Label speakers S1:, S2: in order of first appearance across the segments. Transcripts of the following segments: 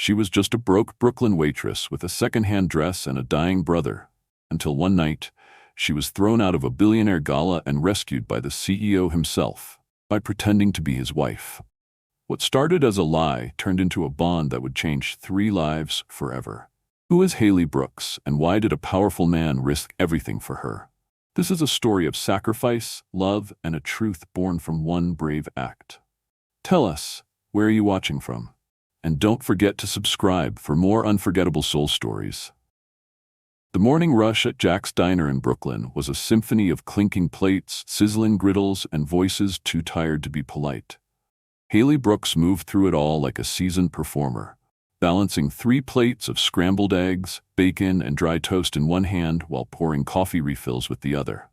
S1: She was just a broke Brooklyn waitress with a second-hand dress and a dying brother, until one night, she was thrown out of a billionaire gala and rescued by the CEO himself, by pretending to be his wife. What started as a lie turned into a bond that would change 3 lives forever. Who is Haley Brooks, and why did a powerful man risk everything for her? This is a story of sacrifice, love, and a truth born from one brave act. Tell us, where are you watching from? And don't forget to subscribe for more unforgettable soul stories. The morning rush at Jack's Diner in Brooklyn was a symphony of clinking plates, sizzling griddles, and voices too tired to be polite. Haley Brooks moved through it all like a seasoned performer, balancing 3 plates of scrambled eggs, bacon, and dry toast in one hand while pouring coffee refills with the other.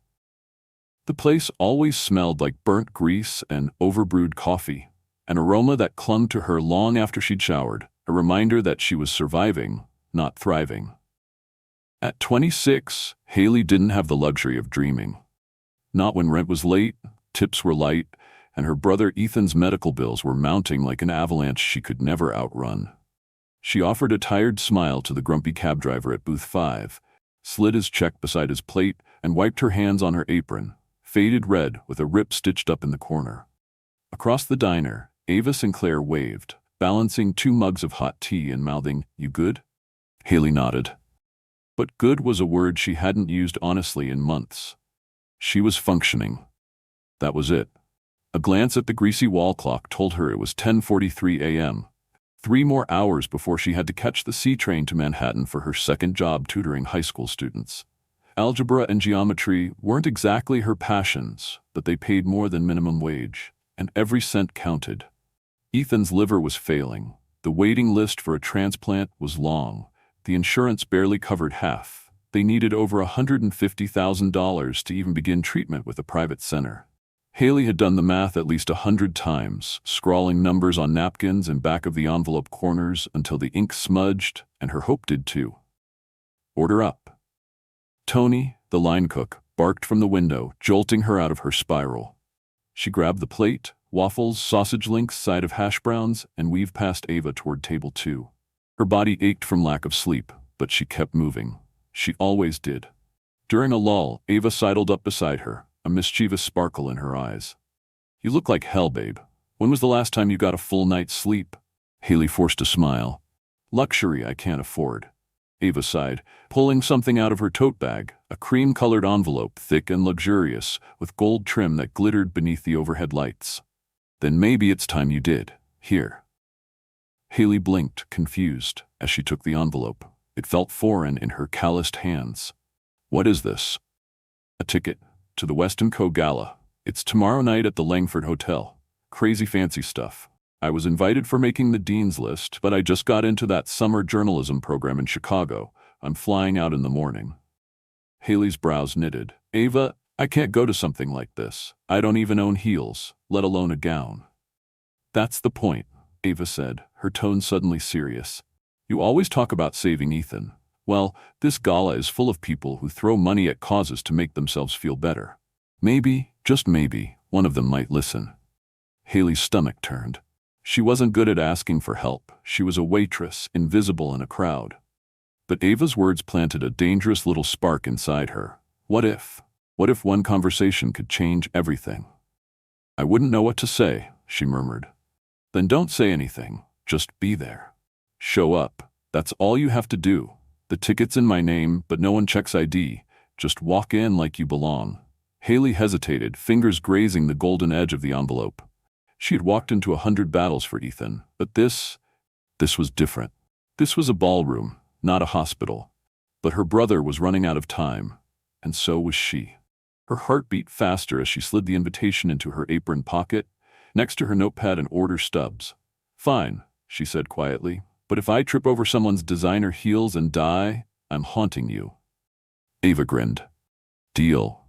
S1: The place always smelled like burnt grease and overbrewed coffee, an aroma that clung to her long after she'd showered, a reminder that she was surviving, not thriving. At 26, Haley didn't have the luxury of dreaming. Not when rent was late, tips were light, and her brother Ethan's medical bills were mounting like an avalanche she could never outrun. She offered a tired smile to the grumpy cab driver at booth 5, slid his check beside his plate, and wiped her hands on her apron, faded red with a rip stitched up in the corner. Across the diner, Ava Sinclair waved, balancing 2 mugs of hot tea and mouthing, "You good?" Haley nodded. But good was a word she hadn't used honestly in months. She was functioning. That was it. A glance at the greasy wall clock told her it was 10:43 a.m., 3 more hours before she had to catch the C train to Manhattan for her second job tutoring high school students. Algebra and geometry weren't exactly her passions, but they paid more than minimum wage, and every cent counted. Ethan's liver was failing. The waiting list for a transplant was long. The insurance barely covered half. They needed over $150,000 to even begin treatment with a private center. Haley had done the math at least 100 times, scrawling numbers on napkins and back of the envelope corners until the ink smudged, and her hope did too. "Order up." Tony, the line cook, barked from the window, jolting her out of her spiral. She grabbed the plate, waffles, sausage links, side of hash browns, and weaved past Ava toward table 2. Her body ached from lack of sleep, but she kept moving. She always did. During a lull, Ava sidled up beside her, a mischievous sparkle in her eyes. "You look like hell, babe. When was the last time you got a full night's sleep?" Haley forced a smile. "Luxury I can't afford." Ava sighed, pulling something out of her tote bag, a cream-colored envelope, thick and luxurious, with gold trim that glittered beneath the overhead lights. "Then maybe it's time you did. Here." Haley blinked, confused, as she took the envelope. It felt foreign in her calloused hands. "What is this?" "A ticket to the West & Co. Gala. It's tomorrow night at the Langford Hotel. Crazy fancy stuff. I was invited for making the dean's list, but I just got into that summer journalism program in Chicago. I'm flying out in the morning." Haley's brows knitted. "Ava, I can't go to something like this. I don't even own heels, let alone a gown." "That's the point," Ava said, her tone suddenly serious. "You always talk about saving Ethan. Well, this gala is full of people who throw money at causes to make themselves feel better. Maybe, just maybe, one of them might listen." Haley's stomach turned. She wasn't good at asking for help. She was a waitress, invisible in a crowd. But Ava's words planted a dangerous little spark inside her. What if? What if one conversation could change everything? "I wouldn't know what to say," she murmured. "Then don't say anything. Just be there. Show up. That's all you have to do. The ticket's in my name, but no one checks ID. Just walk in like you belong." Haley hesitated, fingers grazing the golden edge of the envelope. She had walked into 100 battles for Ethan, but this was different. This was a ballroom, not a hospital. But her brother was running out of time, and so was she. Her heart beat faster as she slid the invitation into her apron pocket, next to her notepad and order stubs. "Fine," she said quietly, "but if I trip over someone's designer heels and die, I'm haunting you." Ava grinned. "Deal."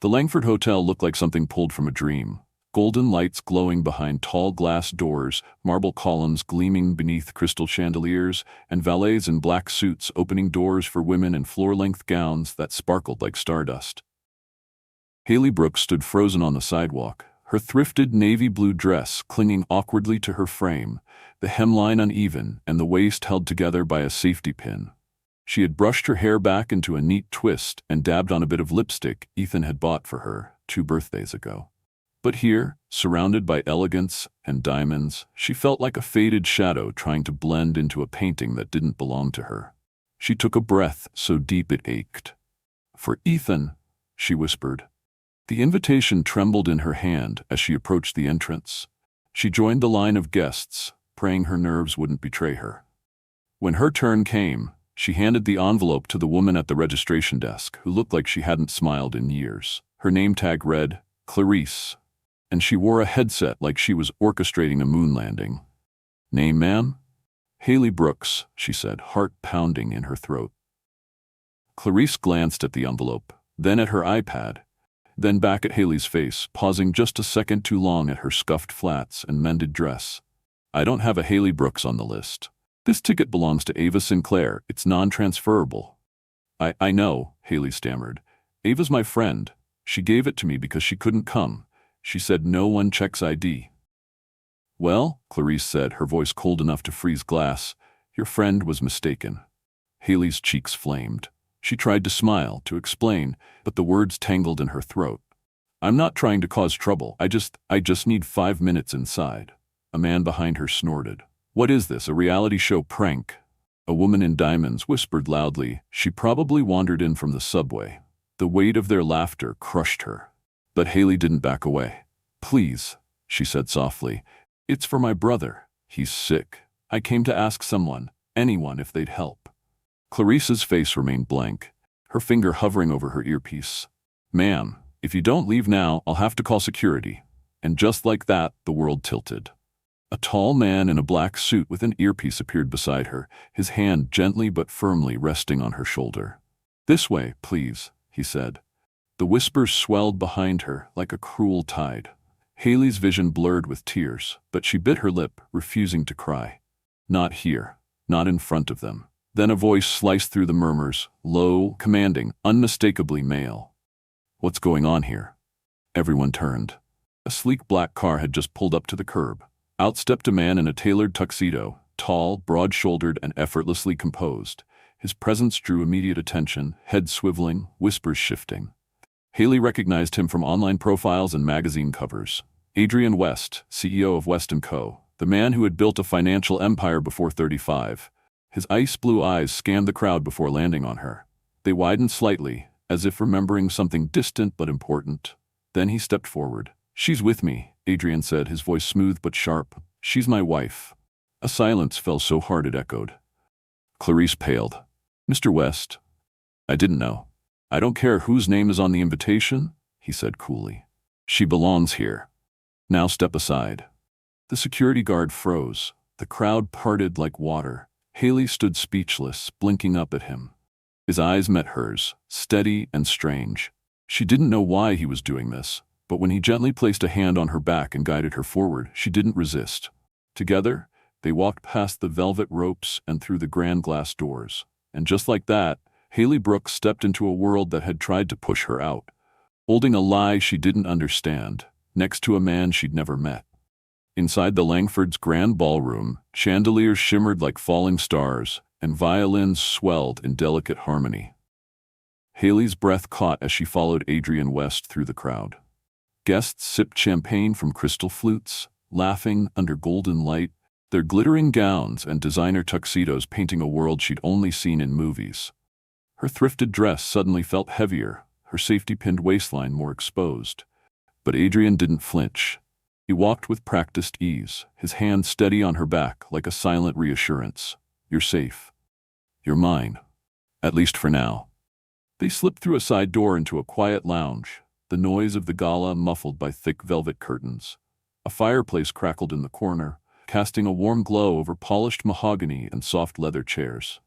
S1: The Langford Hotel looked like something pulled from a dream. Golden lights glowing behind tall glass doors, marble columns gleaming beneath crystal chandeliers, and valets in black suits opening doors for women in floor-length gowns that sparkled like stardust. Haley Brooks stood frozen on the sidewalk, her thrifted navy blue dress clinging awkwardly to her frame, the hemline uneven and the waist held together by a safety pin. She had brushed her hair back into a neat twist and dabbed on a bit of lipstick Ethan had bought for her 2 birthdays ago. But here, surrounded by elegance and diamonds, she felt like a faded shadow trying to blend into a painting that didn't belong to her. She took a breath so deep it ached. "For Ethan," she whispered. The invitation trembled in her hand as she approached the entrance. She joined the line of guests, praying her nerves wouldn't betray her. When her turn came, she handed the envelope to the woman at the registration desk, who looked like she hadn't smiled in years. Her name tag read, Clarice, and she wore a headset like she was orchestrating a moon landing. "Name, ma'am?" "Haley Brooks," she said, heart pounding in her throat. Clarice glanced at the envelope, then at her iPad, then back at Haley's face, pausing just a second too long at her scuffed flats and mended dress. "I don't have a Haley Brooks on the list. This ticket belongs to Ava Sinclair. It's non-transferable." I know," Haley stammered. "Ava's my friend. She gave it to me because she couldn't come. She said no one checks ID." "Well," Clarice said, her voice cold enough to freeze glass, "your friend was mistaken." Haley's cheeks flamed. She tried to smile, to explain, but the words tangled in her throat. "I'm not trying to cause trouble. I just need 5 minutes inside." A man behind her snorted. "What is this, a reality show prank?" A woman in diamonds whispered loudly. She probably wandered in from the subway. The weight of their laughter crushed her. But Haley didn't back away. "Please," she said softly. "It's for my brother. He's sick. I came to ask someone, anyone, if they'd help." Clarice's face remained blank, her finger hovering over her earpiece. "Ma'am, if you don't leave now, I'll have to call security." And just like that, the world tilted. A tall man in a black suit with an earpiece appeared beside her, his hand gently but firmly resting on her shoulder. "This way, please," he said. The whispers swelled behind her like a cruel tide. Haley's vision blurred with tears, but she bit her lip, refusing to cry. "Not here. Not in front of them." Then a voice sliced through the murmurs, low, commanding, unmistakably male. "What's going on here?" Everyone turned. A sleek black car had just pulled up to the curb. Out stepped a man in a tailored tuxedo, tall, broad-shouldered, and effortlessly composed. His presence drew immediate attention, head swiveling, whispers shifting. Haley recognized him from online profiles and magazine covers. Adrien West, CEO of West & Co., the man who had built a financial empire before 35. His ice-blue eyes scanned the crowd before landing on her. They widened slightly, as if remembering something distant but important. Then he stepped forward. "She's with me," Adrien said, his voice smooth but sharp. "She's my wife." A silence fell so hard it echoed. Clarice paled. "Mr. West?" "I didn't know." "I don't care whose name is on the invitation," he said coolly. "She belongs here. Now step aside." The security guard froze. The crowd parted like water. Haley stood speechless, blinking up at him. His eyes met hers, steady and strange. She didn't know why he was doing this, but when he gently placed a hand on her back and guided her forward, she didn't resist. Together, they walked past the velvet ropes and through the grand glass doors. And just like that, Haley Brooks stepped into a world that had tried to push her out, holding a lie she didn't understand, next to a man she'd never met. Inside the Langford's grand ballroom, chandeliers shimmered like falling stars, and violins swelled in delicate harmony. Haley's breath caught as she followed Adrien West through the crowd. Guests sipped champagne from crystal flutes, laughing under golden light, their glittering gowns and designer tuxedos painting a world she'd only seen in movies. Her thrifted dress suddenly felt heavier, her safety-pinned waistline more exposed. But Adrien didn't flinch. He walked with practiced ease, his hand steady on her back like a silent reassurance. "You're safe. You're mine. At least for now." They slipped through a side door into a quiet lounge, the noise of the gala muffled by thick velvet curtains. A fireplace crackled in the corner, casting a warm glow over polished mahogany and soft leather chairs.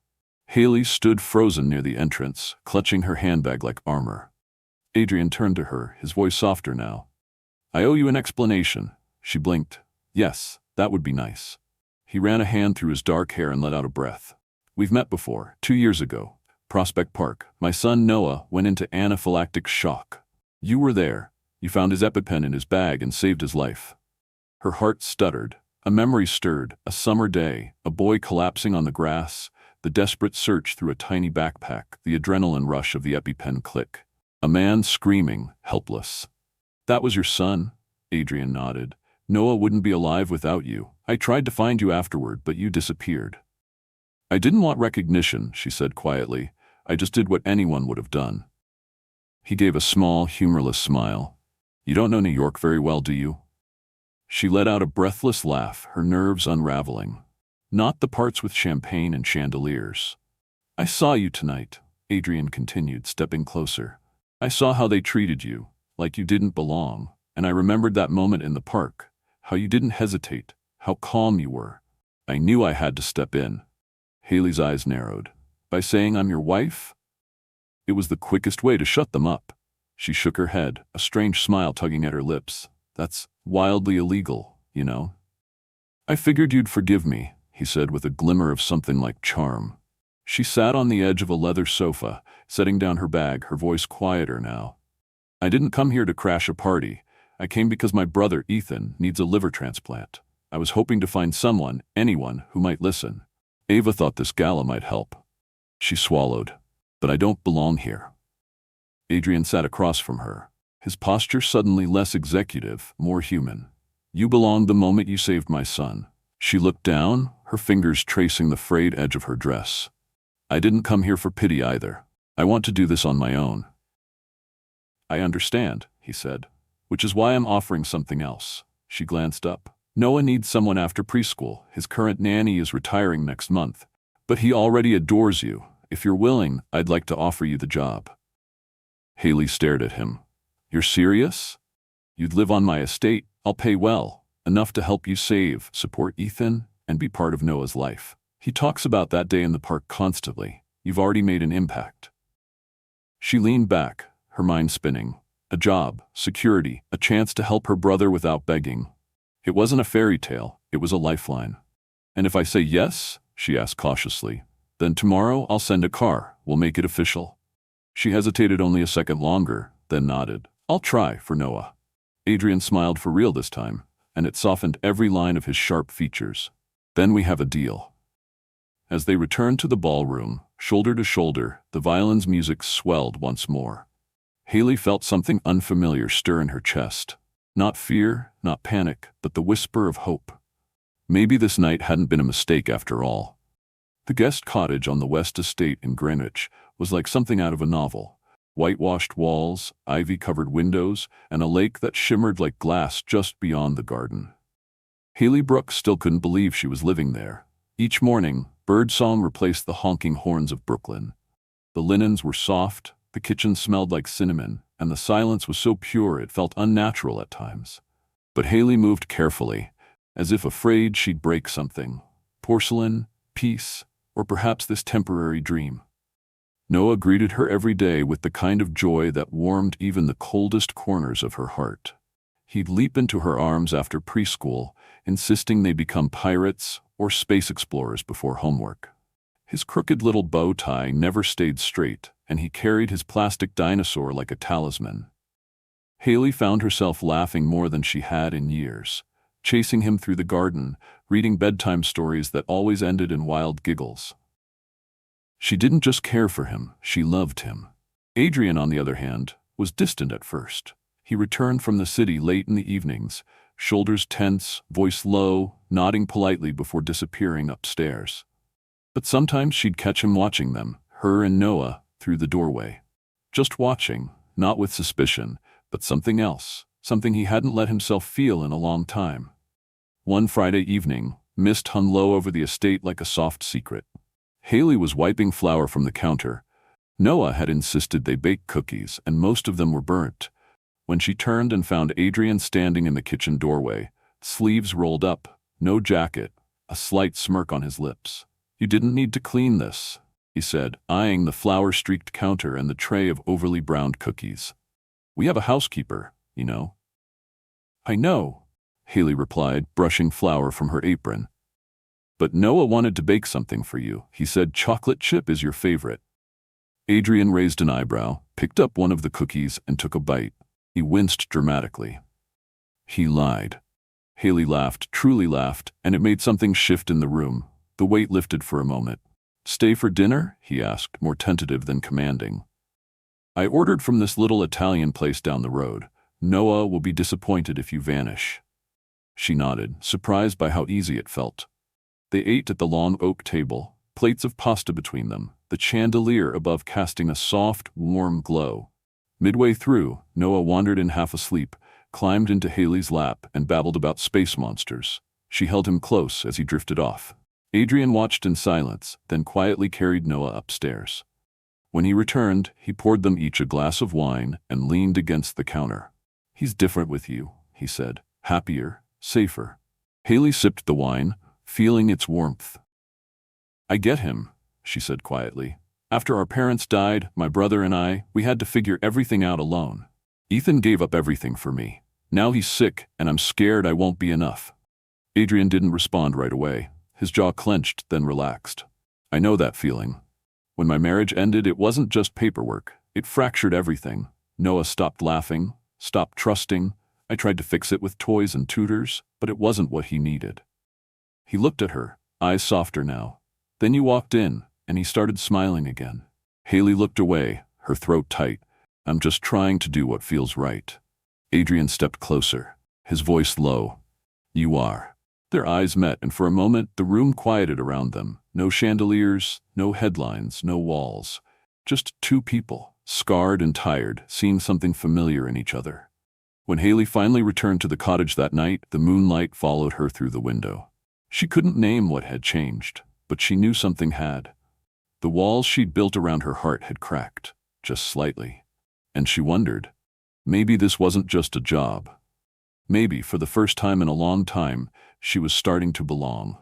S1: Haley stood frozen near the entrance, clutching her handbag like armor. Adrien turned to her, his voice softer now. "I owe you an explanation." She blinked. "Yes, that would be nice." He ran a hand through his dark hair and let out a breath. "We've met before, 2 years ago. Prospect Park. My son Noah went into anaphylactic shock. You were there. You found his EpiPen in his bag and saved his life." Her heart stuttered. A memory stirred, a summer day, a boy collapsing on the grass, the desperate search through a tiny backpack, the adrenaline rush of the EpiPen click. A man screaming, helpless. "That was your son?" Adrien nodded. "Noah wouldn't be alive without you. I tried to find you afterward, but you disappeared." "I didn't want recognition," she said quietly. "I just did what anyone would have done." He gave a small, humorless smile. "You don't know New York very well, do you?" She let out a breathless laugh, her nerves unraveling. "Not the parts with champagne and chandeliers." "I saw you tonight," Adrien continued, stepping closer. "I saw how they treated you, like you didn't belong, and I remembered that moment in the park, how you didn't hesitate, how calm you were. I knew I had to step in." Haley's eyes narrowed. "By saying I'm your wife?" It was the quickest way to shut them up. She shook her head, a strange smile tugging at her lips. "That's wildly illegal, you know." "I figured you'd forgive me," he said with a glimmer of something like charm. She sat on the edge of a leather sofa, setting down her bag, her voice quieter now. "I didn't come here to crash a party. I came because my brother, Ethan, needs a liver transplant. I was hoping to find someone, anyone, who might listen. Ava thought this gala might help." She swallowed. "But I don't belong here." Adrien sat across from her, his posture suddenly less executive, more human. "You belonged the moment you saved my son." She looked down, her fingers tracing the frayed edge of her dress. "I didn't come here for pity either. I want to do this on my own." "I understand," he said, "which is why I'm offering something else." She glanced up. "Noah needs someone after preschool. His current nanny is retiring next month. But he already adores you. If you're willing, I'd like to offer you the job." Haley stared at him. "You're serious? You'd live on my estate, I'll pay well, enough to help you save, support Ethan, and be part of Noah's life. He talks about that day in the park constantly. You've already made an impact." She leaned back, her mind spinning. A job, security, a chance to help her brother without begging. It wasn't a fairy tale, it was a lifeline. "And if I say yes," she asked cautiously, "then tomorrow I'll send a car, we'll make it official." She hesitated only a second longer, then nodded. "I'll try for Noah." Adrien smiled for real this time, and it softened every line of his sharp features. "Then we have a deal." As they returned to the ballroom, shoulder to shoulder, the violin's music swelled once more. Haley felt something unfamiliar stir in her chest. Not fear, not panic, but the whisper of hope. Maybe this night hadn't been a mistake after all. The guest cottage on the West Estate in Greenwich was like something out of a novel. Whitewashed walls, ivy-covered windows, and a lake that shimmered like glass just beyond the garden. Haley Brooks still couldn't believe she was living there. Each morning, birdsong replaced the honking horns of Brooklyn. The linens were soft, the kitchen smelled like cinnamon, and the silence was so pure it felt unnatural at times. But Haley moved carefully, as if afraid she'd break something. Porcelain, peace, or perhaps this temporary dream. Noah greeted her every day with the kind of joy that warmed even the coldest corners of her heart. He'd leap into her arms after preschool, insisting they become pirates or space explorers before homework. His crooked little bow tie never stayed straight, and he carried his plastic dinosaur like a talisman. Haley found herself laughing more than she had in years, chasing him through the garden, reading bedtime stories that always ended in wild giggles. She didn't just care for him, she loved him. Adrien, on the other hand, was distant at first. He returned from the city late in the evenings, shoulders tense, voice low, nodding politely before disappearing upstairs. But sometimes she'd catch him watching them, her and Noah, through the doorway. Just watching, not with suspicion, but something else, something he hadn't let himself feel in a long time. One Friday evening, mist hung low over the estate like a soft secret. Haley was wiping flour from the counter. Noah had insisted they bake cookies, and most of them were burnt. When she turned and found Adrien standing in the kitchen doorway, sleeves rolled up, no jacket, a slight smirk on his lips. "You didn't need to clean this," he said, eyeing the flour-streaked counter and the tray of overly browned cookies. "We have a housekeeper, you know." "I know," Haley replied, brushing flour from her apron. "But Noah wanted to bake something for you. He said chocolate chip is your favorite." Adrien raised an eyebrow, picked up one of the cookies, and took a bite. He winced dramatically. He lied. Haley laughed, truly laughed, and it made something shift in the room. The weight lifted for a moment. "Stay for dinner?" he asked, more tentative than commanding. "I ordered from this little Italian place down the road. Noah will be disappointed if you vanish." She nodded, surprised by how easy it felt. They ate at the long oak table, plates of pasta between them, the chandelier above casting a soft, warm glow. Midway through, Noah wandered in half asleep, climbed into Haley's lap, and babbled about space monsters. She held him close as he drifted off. Adrien watched in silence, then quietly carried Noah upstairs. When he returned, he poured them each a glass of wine and leaned against the counter. "He's different with you," he said. "Happier, safer." Haley sipped the wine, feeling its warmth. "I get him," she said quietly. "After our parents died, my brother and I, we had to figure everything out alone. Ethan gave up everything for me. Now he's sick, and I'm scared I won't be enough." Adrien didn't respond right away. His jaw clenched, then relaxed. "I know that feeling. When my marriage ended, it wasn't just paperwork. It fractured everything. Noah stopped laughing, stopped trusting. I tried to fix it with toys and tutors, but it wasn't what he needed." He looked at her, eyes softer now. "Then you walked in, and he started smiling again." Haley looked away, her throat tight. "I'm just trying to do what feels right." Adrien stepped closer, his voice low. "You are." Their eyes met, and for a moment the room quieted around them. No chandeliers, no headlines, no walls. Just two people, scarred and tired, seeing something familiar in each other. When Haley finally returned to the cottage that night, the moonlight followed her through the window. She couldn't name what had changed, but she knew something had. The walls she'd built around her heart had cracked, just slightly. And she wondered, maybe this wasn't just a job. Maybe, for the first time in a long time, she was starting to belong.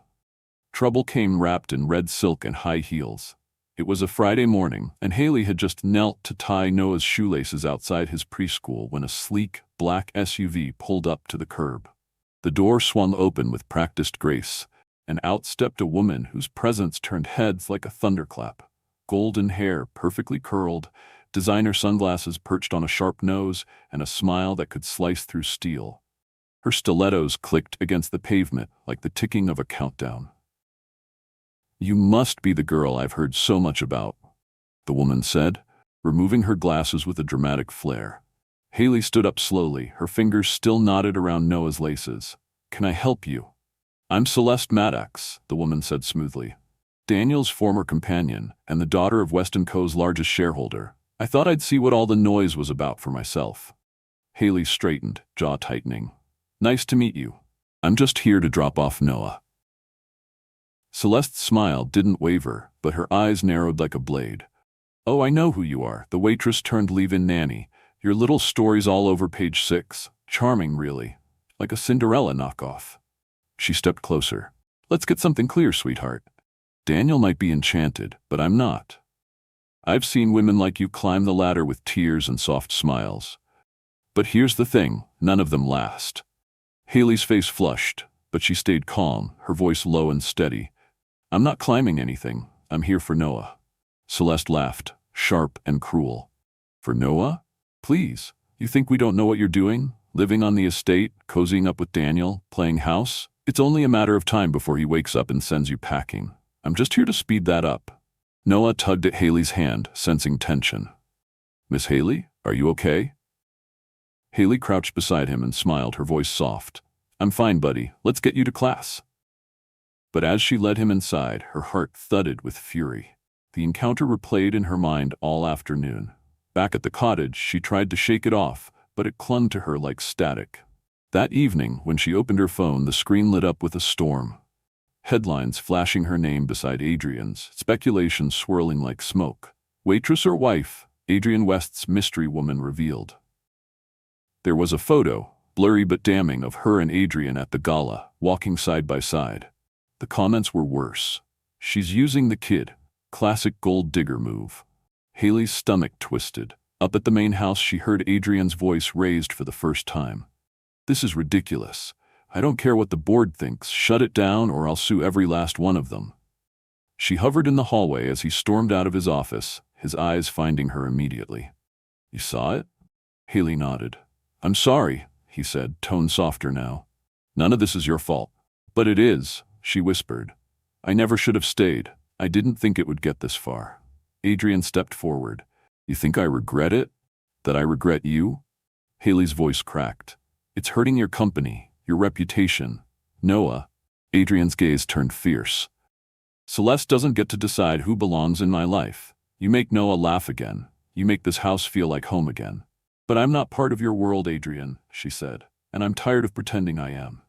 S1: Trouble came wrapped in red silk and high heels. It was a Friday morning, and Haley had just knelt to tie Noah's shoelaces outside his preschool when a sleek, black SUV pulled up to the curb. The door swung open with practiced grace, and out stepped a woman whose presence turned heads like a thunderclap. Golden hair perfectly curled, designer sunglasses perched on a sharp nose, and a smile that could slice through steel. Her stilettos clicked against the pavement like the ticking of a countdown. "You must be the girl I've heard so much about," the woman said, removing her glasses with a dramatic flair. Haley stood up slowly, her fingers still knotted around Noah's laces. "Can I help you?" "I'm Celeste Maddox," the woman said smoothly. "Daniel's former companion, and the daughter of Weston Co.'s largest shareholder. I thought I'd see what all the noise was about for myself." Haley straightened, jaw tightening. "Nice to meet you. I'm just here to drop off Noah." Celeste's smile didn't waver, but her eyes narrowed like a blade. "Oh, I know who you are, the waitress turned leave-in nanny. Your little story's all over page 6. Charming, really. Like a Cinderella knockoff." She stepped closer. "Let's get something clear, sweetheart. Daniel might be enchanted, but I'm not. I've seen women like you climb the ladder with tears and soft smiles. But here's the thing, none of them last." Haley's face flushed, but she stayed calm, her voice low and steady. "I'm not climbing anything. I'm here for Noah." Celeste laughed, sharp and cruel. "For Noah? Please, you think we don't know what you're doing? Living on the estate, cozying up with Daniel, playing house? It's only a matter of time before he wakes up and sends you packing. I'm just here to speed that up." Noah tugged at Haley's hand, sensing tension. "Miss Haley, are you okay?" Haley crouched beside him and smiled, her voice soft. "I'm fine, buddy. Let's get you to class." But as she led him inside, her heart thudded with fury. The encounter replayed in her mind all afternoon. Back at the cottage, she tried to shake it off, but it clung to her like static. That evening, when she opened her phone, the screen lit up with a storm. Headlines flashing her name beside Adrien's, speculation swirling like smoke. Waitress or wife, Adrien West's mystery woman revealed. There was a photo, blurry but damning, of her and Adrien at the Gala, walking side by side. The comments were worse. "She's using the kid. Classic gold digger move." Haley's stomach twisted. Up at the main house, she heard Adrien's voice raised for the first time. "This is ridiculous. I don't care what the board thinks. Shut it down or I'll sue every last one of them." She hovered in the hallway as he stormed out of his office, his eyes finding her immediately. "You saw it?" Haley nodded. I'm sorry, he said, tone softer now. None of this is your fault. But it is, she whispered. I never should have stayed. I didn't think it would get this far. Adrien stepped forward. You think I regret it? That I regret you? Haley's voice cracked. It's hurting your company, your reputation. Noah. Adrien's gaze turned fierce. Celeste doesn't get to decide who belongs in my life. You make Noah laugh again. You make this house feel like home again. But I'm not part of your world, Adrien, she said, and I'm tired of pretending I am.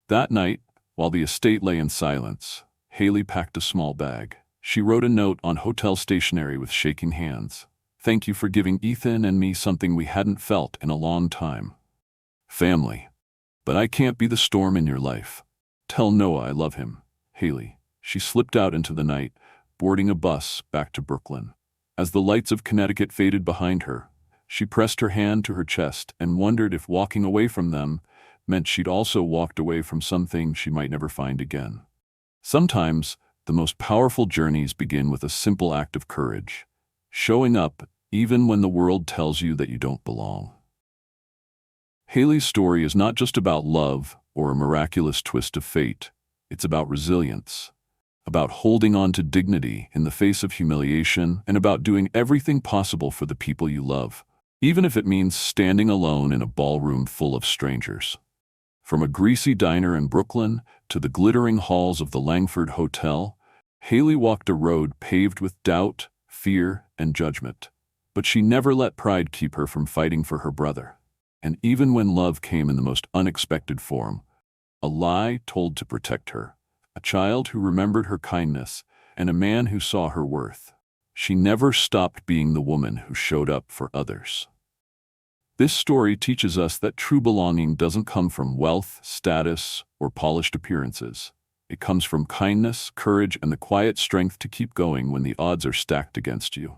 S1: That night, while the estate lay in silence, Haley packed a small bag. She wrote a note on hotel stationery with shaking hands. Thank you for giving Ethan and me something we hadn't felt in a long time. Family. But I can't be the storm in your life. Tell Noah I love him. Haley. She slipped out into the night, boarding a bus back to Brooklyn. As the lights of Connecticut faded behind her, she pressed her hand to her chest and wondered if walking away from them meant she'd also walked away from something she might never find again. Sometimes, the most powerful journeys begin with a simple act of courage, showing up even when the world tells you that you don't belong. Haley's story is not just about love or a miraculous twist of fate. It's about resilience, about holding on to dignity in the face of humiliation, and about doing everything possible for the people you love, even if it means standing alone in a ballroom full of strangers. From a greasy diner in Brooklyn to the glittering halls of the Langford Hotel, Haley walked a road paved with doubt, fear, and judgment. But she never let pride keep her from fighting for her brother. And even when love came in the most unexpected form, a lie told to protect her, a child who remembered her kindness, and a man who saw her worth, she never stopped being the woman who showed up for others. This story teaches us that true belonging doesn't come from wealth, status, or polished appearances. It comes from kindness, courage, and the quiet strength to keep going when the odds are stacked against you.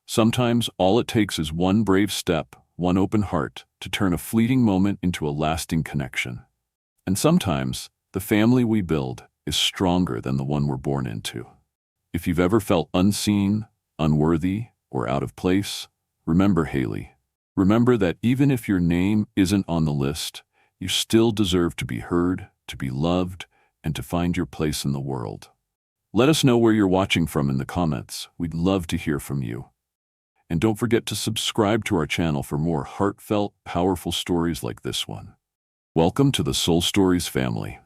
S1: Sometimes all it takes is one brave step, one open heart, to turn a fleeting moment into a lasting connection. And sometimes, the family we build is stronger than the one we're born into. If you've ever felt unseen, unworthy, or out of place, remember Haley. Remember that even if your name isn't on the list, you still deserve to be heard, to be loved, and to find your place in the world. Let us know where you're watching from in the comments. We'd love to hear from you. And don't forget to subscribe to our channel for more heartfelt, powerful stories like this one. Welcome to the Soul Stories family.